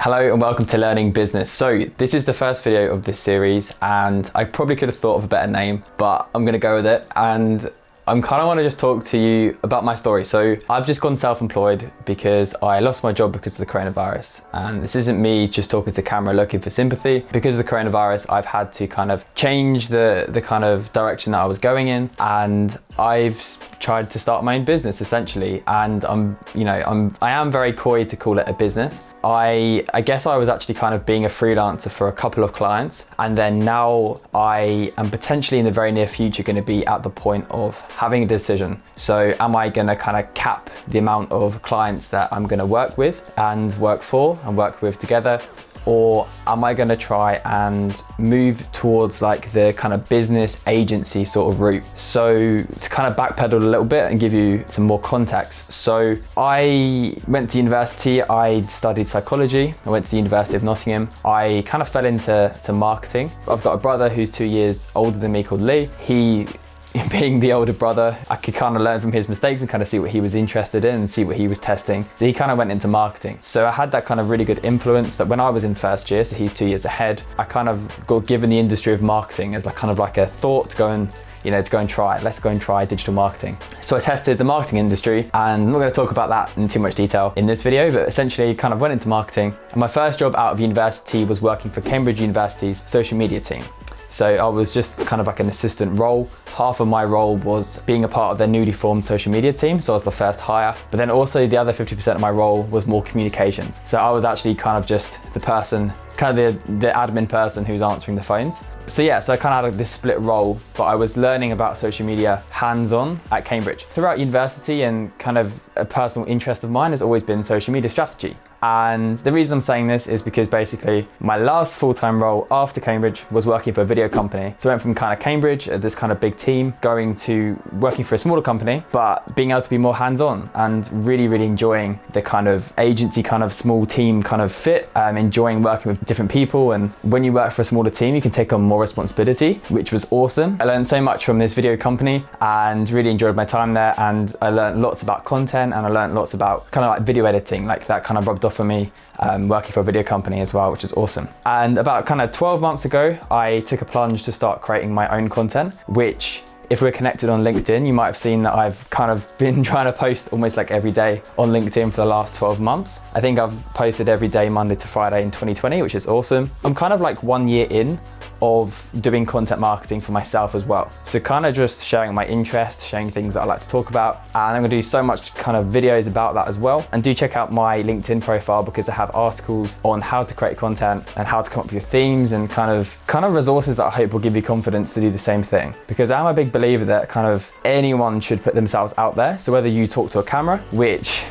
Hello and welcome to Learning Business. So this is the first video of this series and I probably could have thought of a better name, but I'm gonna go with it. And I'm kind of want to just talk to you about my story. So I've just gone self-employed because I lost my job because of the coronavirus. And this isn't me just talking to camera looking for sympathy. Because of the coronavirus, I've had to kind of change the kind of direction that I was going in. And I've tried to start my own business essentially. And I am very coy to call it a business. I guess I was actually kind of being a freelancer for a couple of clients. And then now I am potentially in the very near future going to be at the point of having a decision. So am I going to kind of cap the amount of clients that I'm going to work with and work for and work with together? Or am I going to try and move towards like the kind of business agency sort of route? So to kind of backpedal a little bit and give you some more context. So I went to university, I studied psychology. I went to the University of Nottingham. I kind of fell into marketing. I've got a brother who's 2 years older than me called Lee. Being the older brother, I could kind of learn from his mistakes and kind of see what he was interested in and see what he was testing. So he kind of went into marketing. So I had that kind of really good influence that when I was in first year, so he's 2 years ahead, I kind of got given the industry of marketing as like kind of like a thought to go and try it. Let's go and try digital marketing. So I tested the marketing industry, and I'm not going to talk about that in too much detail in this video, but essentially kind of went into marketing. And my first job out of university was working for Cambridge University's social media team. So I was just kind of like an assistant role. Half of my role was being a part of their newly formed social media team. So I was the first hire, but then also the other 50% of my role was more communications. So I was actually kind of just the person, kind of the admin person who's answering the phones. So yeah, so I kind of had this split role, but I was learning about social media hands-on at Cambridge. Throughout university, and kind of a personal interest of mine has always been social media strategy. And the reason I'm saying this is because basically my last full-time role after Cambridge was working for a video company. So I went from kind of Cambridge, this kind of big team, going to working for a smaller company, but being able to be more hands-on and really, really enjoying the kind of agency, kind of small team kind of fit, enjoying working with different people. And when you work for a smaller team, you can take on more responsibility, which was awesome. I learned so much from this video company and really enjoyed my time there. And I learned lots about content, and I learned lots about kind of like video editing, like that kind of rubbed off for me working for a video company as well, which is awesome. And about kind of 12 months ago, I took a plunge to start creating my own content, which if we're connected on LinkedIn, you might have seen that I've kind of been trying to post almost like every day on LinkedIn for the last 12 months. I think I've posted every day, Monday to Friday in 2020, which is awesome. I'm kind of like 1 year in of doing content marketing for myself as well. So kind of just sharing my interest, sharing things that I like to talk about. And I'm gonna do so much kind of videos about that as well. And do check out my LinkedIn profile because I have articles on how to create content and how to come up with your themes and kind of resources that I hope will give you confidence to do the same thing. Because I'm a big believer that kind of anyone should put themselves out there. So whether you talk to a camera, which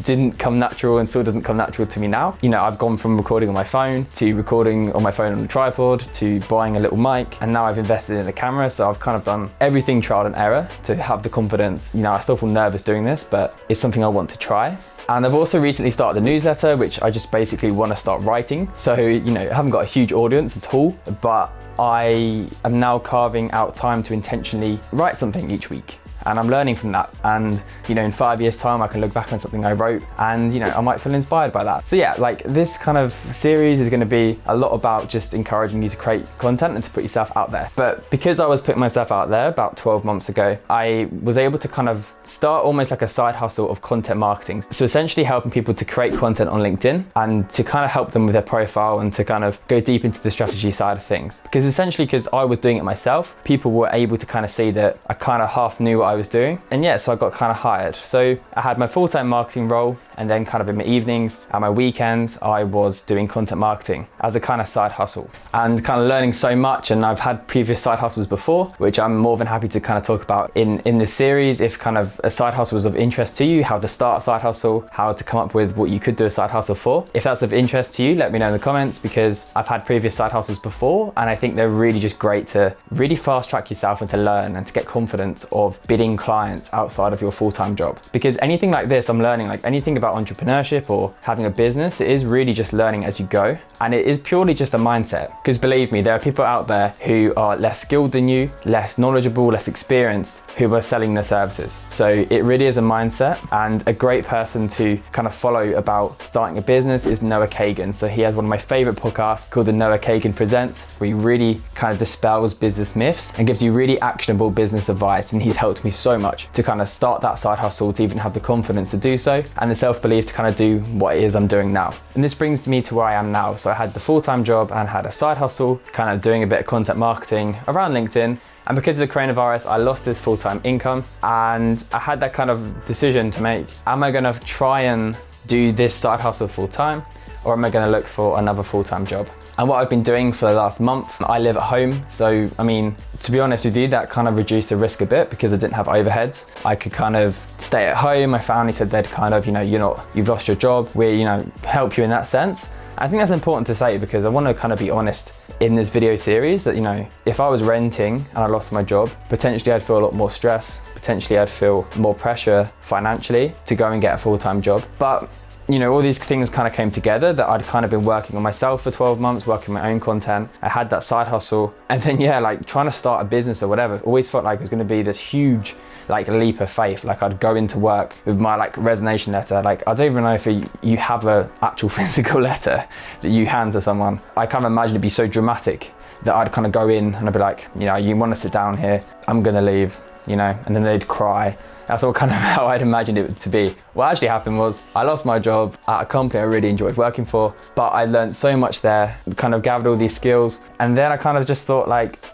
didn't come natural and still doesn't come natural to me now. I've gone from recording on my phone to recording on my phone on a tripod to buying a little mic, and now I've invested in a camera. So I've kind of done everything trial and error to have the confidence. I still feel nervous doing this, but it's something I want to try. And I've also recently started a newsletter, which I just basically want to start writing. So, I haven't got a huge audience at all, but I am now carving out time to intentionally write something each week. And I'm learning from that. And, in 5 years' time, I can look back on something I wrote and, I might feel inspired by that. So yeah, like this kind of series is gonna be a lot about just encouraging you to create content and to put yourself out there. But because I was putting myself out there about 12 months ago, I was able to kind of start almost like a side hustle of content marketing. So essentially helping people to create content on LinkedIn and to kind of help them with their profile and to kind of go deep into the strategy side of things. Because essentially, because I was doing it myself, people were able to kind of see that I kind of half knew what I was doing. And yeah, so I got kind of hired. So I had my full-time marketing role, and then kind of in my evenings and my weekends, I was doing content marketing as a kind of side hustle and kind of learning so much. And I've had previous side hustles before, which I'm more than happy to kind of talk about in this series. If kind of a side hustle was of interest to you, how to start a side hustle, how to come up with what you could do a side hustle for. If that's of interest to you, let me know in the comments, because I've had previous side hustles before, and I think they're really just great to really fast track yourself and to learn and to get confidence of being getting clients outside of your full-time job. Because anything like this, I'm learning, like anything about entrepreneurship or having a business, it is really just learning as you go. And it is purely just a mindset. Because believe me, there are people out there who are less skilled than you, less knowledgeable, less experienced, who are selling their services. So it really is a mindset. And a great person to kind of follow about starting a business is Noah Kagan. So he has one of my favorite podcasts called the Noah Kagan Presents, where he really kind of dispels business myths and gives you really actionable business advice. And he's helped me so much to kind of start that side hustle, to even have the confidence to do so, and the self-belief to kind of do what it is I'm doing now. And this brings me to where I am now. So I had the full-time job and had a side hustle, kind of doing a bit of content marketing around LinkedIn. And because of the coronavirus, I lost this full-time income, and I had that kind of decision to make. Am I gonna try and do this side hustle full-time, or am I gonna look for another full-time job? And what I've been doing for the last month, I live at home. So, I mean, to be honest with you, that kind of reduced the risk a bit because I didn't have overheads. I could kind of stay at home. My family said they'd kind of, you've lost your job. We, help you in that sense. I think that's important to say because I want to kind of be honest in this video series that, if I was renting and I lost my job, potentially I'd feel a lot more stress. Potentially I'd feel more pressure financially to go and get a full-time job. But all these things kind of came together that I'd kind of been working on myself for 12 months, working my own content. I had that side hustle. And then, like trying to start a business or whatever, always felt like it was going to be this huge leap of faith. Like I'd go into work with my resignation letter. I don't even know if you have an actual physical letter that you hand to someone. I can't imagine it'd be so dramatic that I'd kind of go in and I'd be like, you want to sit down here, I'm going to leave, and then they'd cry. That's all kind of how I'd imagined it to be. What actually happened was I lost my job at a company I really enjoyed working for, but I learned so much there, kind of gathered all these skills. And then I kind of just thought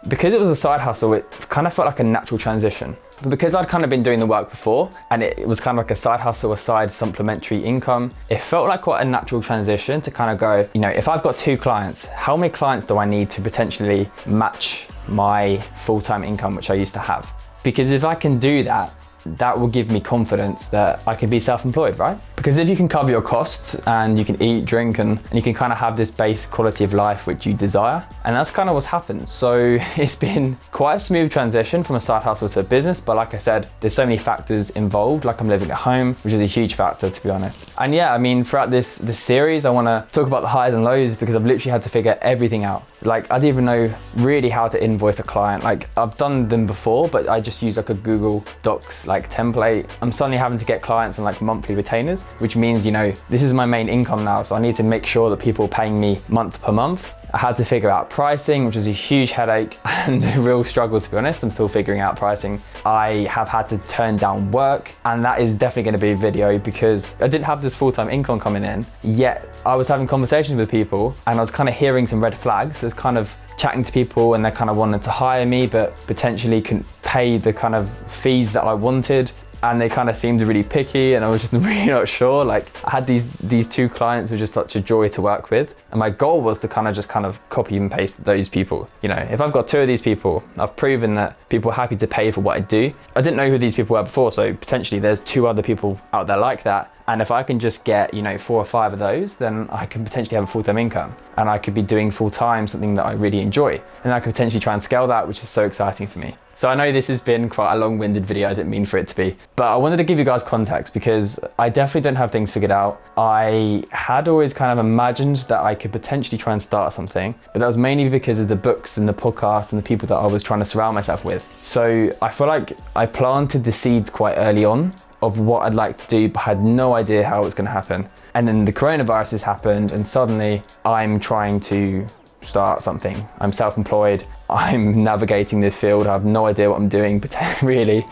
because it was a side hustle, it kind of felt like a natural transition. But because I'd kind of been doing the work before and it was kind of like a side hustle, a side supplementary income, it felt like quite a natural transition to kind of go, if I've got 2 clients, how many clients do I need to potentially match my full-time income, which I used to have? Because if I can do that, that will give me confidence that I can be self-employed, right? Because if you can cover your costs and you can eat, drink, and you can kind of have this base quality of life which you desire, and that's kind of what's happened. So it's been quite a smooth transition from a side hustle to a business, but like I said, there's so many factors involved, like I'm living at home, which is a huge factor to be honest. And yeah, throughout this series, I want to talk about the highs and lows because I've literally had to figure everything out. I didn't even know really how to invoice a client. I've done them before, but I just use a Google Docs template. I'm suddenly having to get clients on monthly retainers, which means, this is my main income now. So I need to make sure that people are paying me month per month. I had to figure out pricing, which is a huge headache and a real struggle, to be honest. I'm still figuring out pricing. I have had to turn down work, and that is definitely going to be a video because I didn't have this full-time income coming in, yet I was having conversations with people and I was kind of hearing some red flags. There's kind of chatting to people and they kind of wanted to hire me, but potentially couldn't pay the kind of fees that I wanted. And they kind of seemed really picky and I was just really not sure. I had these 2 clients who were just such a joy to work with. And my goal was to kind of copy and paste those people. If I've got 2 of these people, I've proven that people are happy to pay for what I do. I didn't know who these people were before, so potentially there's 2 other people out there like that. And if I can just get, 4 or 5 of those, then I can potentially have a full-time income and I could be doing full-time something that I really enjoy. And I could potentially try and scale that, which is so exciting for me. So I know this has been quite a long-winded video, I didn't mean for it to be, but I wanted to give you guys context because I definitely don't have things figured out. I had always kind of imagined that I could potentially try and start something, but that was mainly because of the books and the podcasts and the people that I was trying to surround myself with. So I feel like I planted the seeds quite early on of what I'd like to do, but had no idea how it was going to happen. And then the coronavirus has happened and suddenly I'm trying to start something. I'm self-employed. I'm navigating this field. I have no idea what I'm doing, really.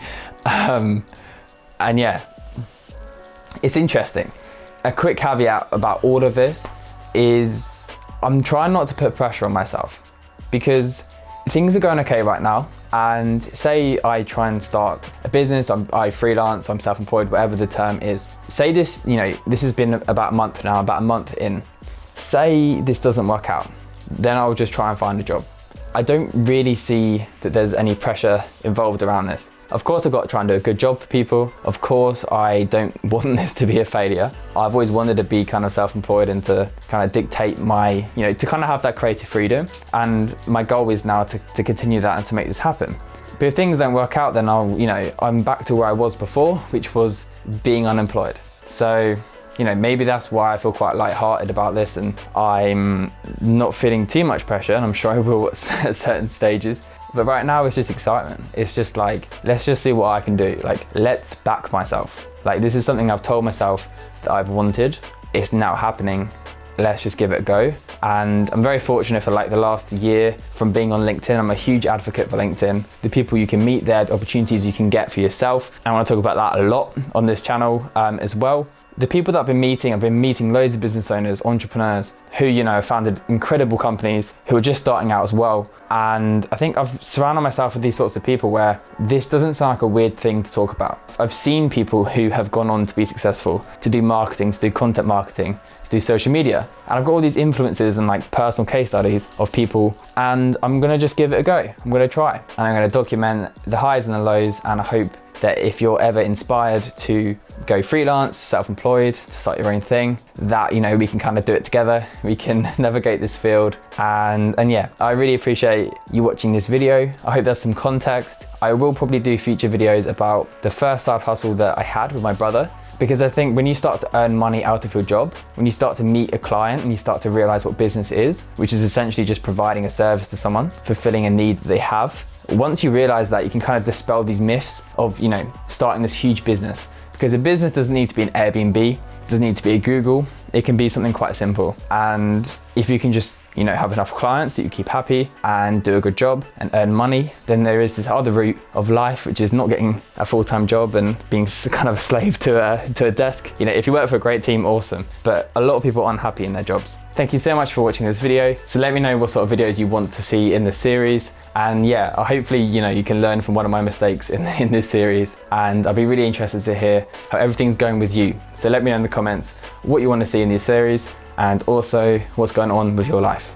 And yeah, it's interesting. A quick caveat about all of this is I'm trying not to put pressure on myself because things are going okay right now. And say I try and start a business, I freelance, I'm self-employed, whatever the term is. Say this, this has been about a month now, about a month in. Say this doesn't work out, then I'll just try and find a job. I don't really see that there's any pressure involved around this. Of course, I've got to try and do a good job for people. Of course, I don't want this to be a failure. I've always wanted to be kind of self-employed and to kind of dictate my, to kind of have that creative freedom. And my goal is now to continue that and to make this happen. But if things don't work out, then I'm back to where I was before, which was being unemployed. So, maybe that's why I feel quite lighthearted about this, and I'm not feeling too much pressure, and I'm sure I will at certain stages. But right now it's just excitement. It's just like, let's just see what I can do. Like, let's back myself. Like, this is something I've told myself that I've wanted. It's now happening. Let's just give it a go. And I'm very fortunate for like the last year from being on LinkedIn. I'm a huge advocate for LinkedIn. The people you can meet there, the opportunities you can get for yourself. And I want to talk about that a lot on this channel as well. The people that I've been meeting loads of business owners, entrepreneurs who, have founded incredible companies, who are just starting out as well. And I think I've surrounded myself with these sorts of people where this doesn't sound like a weird thing to talk about. I've seen people who have gone on to be successful, to do marketing, to do content marketing, to do social media. And I've got all these influences and like personal case studies of people, and I'm gonna just give it a go. I'm gonna try. And I'm gonna document the highs and the lows, and I hope that if you're ever inspired to go freelance, self-employed, to start your own thing, that we can kind of do it together. We can navigate this field. And yeah, I really appreciate you watching this video. I hope there's some context. I will probably do future videos about the first side hustle that I had with my brother, because I think when you start to earn money out of your job, when you start to meet a client and you start to realize what business is, which is essentially just providing a service to someone, fulfilling a need that they have. Once you realize that, you can kind of dispel these myths of, starting this huge business. Because a business doesn't need to be an Airbnb, it doesn't need to be a Google, it can be something quite simple. And if you can just, have enough clients that you keep happy and do a good job and earn money, then there is this other route of life, which is not getting a full-time job and being kind of a slave to a desk. If you work for a great team, awesome. But a lot of people are unhappy in their jobs. Thank you so much for watching this video. So let me know what sort of videos you want to see in this series. And yeah, hopefully, you can learn from one of my mistakes in this series. And I'll be really interested to hear how everything's going with you. So let me know in the comments what you want to see in this series, and also what's going on with your life.